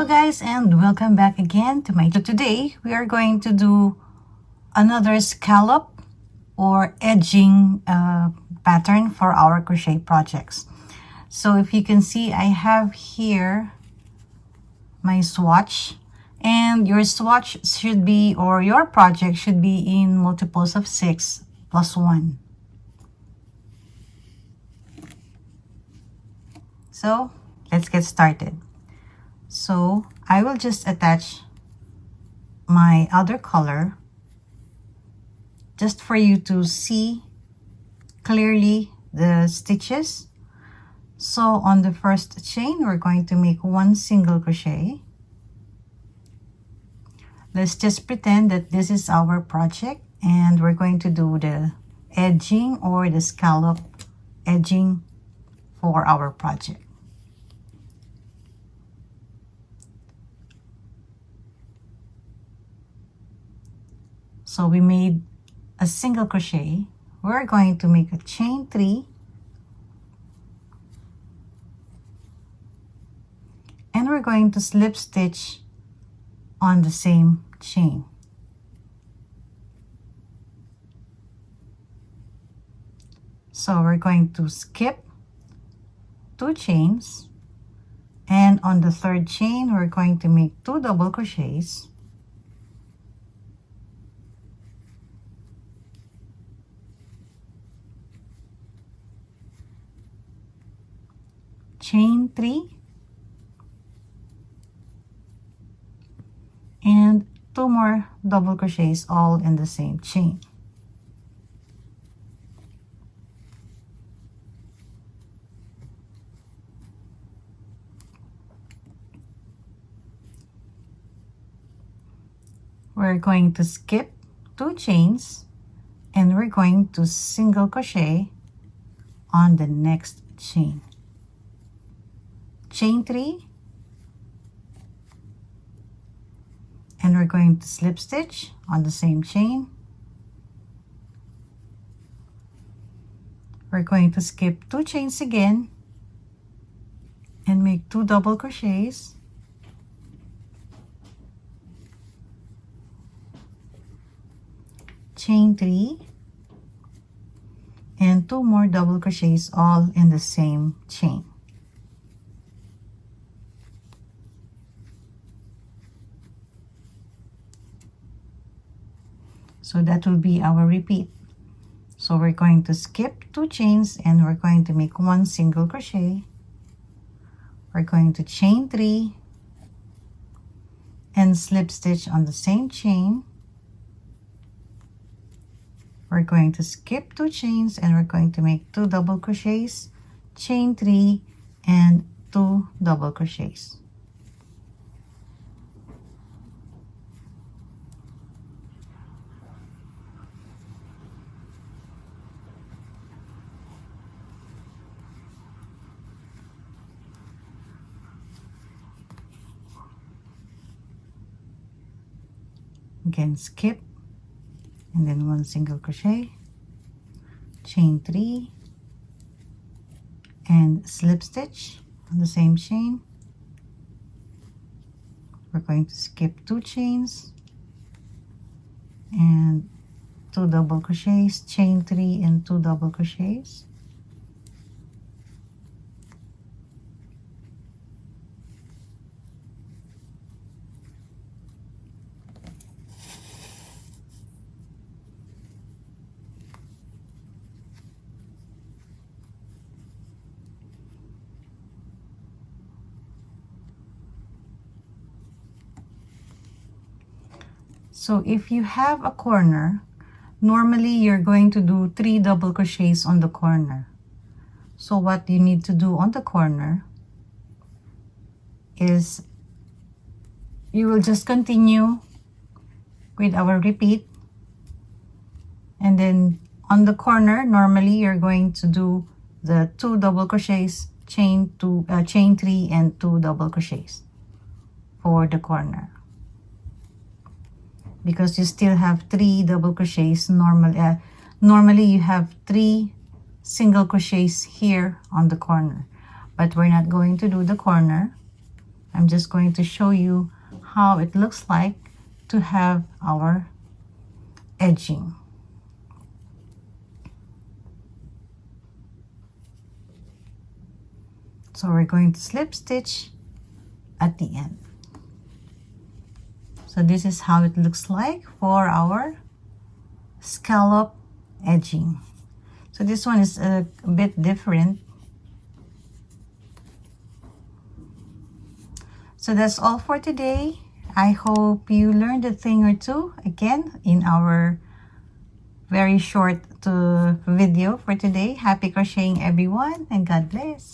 Hello guys, and welcome back again to my channel. Today we are going to do another scallop or edging pattern for our crochet projects. So if you can see, I have here my swatch, and your swatch should be, or your project should be, in multiples of 6 plus 1. So let's get started. So I will just attach my other color just for you to see clearly the stitches. So on the first chain, we're going to make 1 single crochet. Let's just pretend that this is our project, and we're going to do the edging or the scallop edging for our project. So we made a single crochet. We're going to make a chain 3, and we're going to slip stitch on the same chain. So we're going to skip 2 chains, and on the third chain we're going to make 2 double crochets, chain 3, and 2 more double crochets, all in the same chain. We're going to skip 2 chains, and we're going to single crochet on the next chain. Chain 3, and we're going to slip stitch on the same chain. We're going to skip 2 chains again and make 2 double crochets, chain 3, and 2 more double crochets, all in the same chain. So that will be our repeat. So we're going to skip 2 chains, and we're going to make 1 single crochet. We're going to chain 3 and slip stitch on the same chain. We're going to skip 2 chains, and we're going to make 2 double crochets, chain 3, and 2 double crochets. Again, skip, and then 1 single crochet, chain 3, and slip stitch on the same chain. We're going to skip 2 chains and 2 double crochets, chain 3, and 2 double crochets. So if you have a corner, normally you're going to do 3 double crochets on the corner. So what you need to do on the corner is you will just continue with our repeat, and then on the corner normally you're going to do the 2 double crochets, chain 3, and 2 double crochets for the corner, because you still have 3 double crochets. Normally you have 3 single crochets here on the corner, but we're not going to do the corner. I'm just going to show you how it looks like to have our edging. So we're going to slip stitch at the end. So this is how it looks like for our scallop edging. So this one is a bit different. So that's all for today. I hope you learned a thing or two again in our very short video for today. Happy crocheting everyone, and God bless.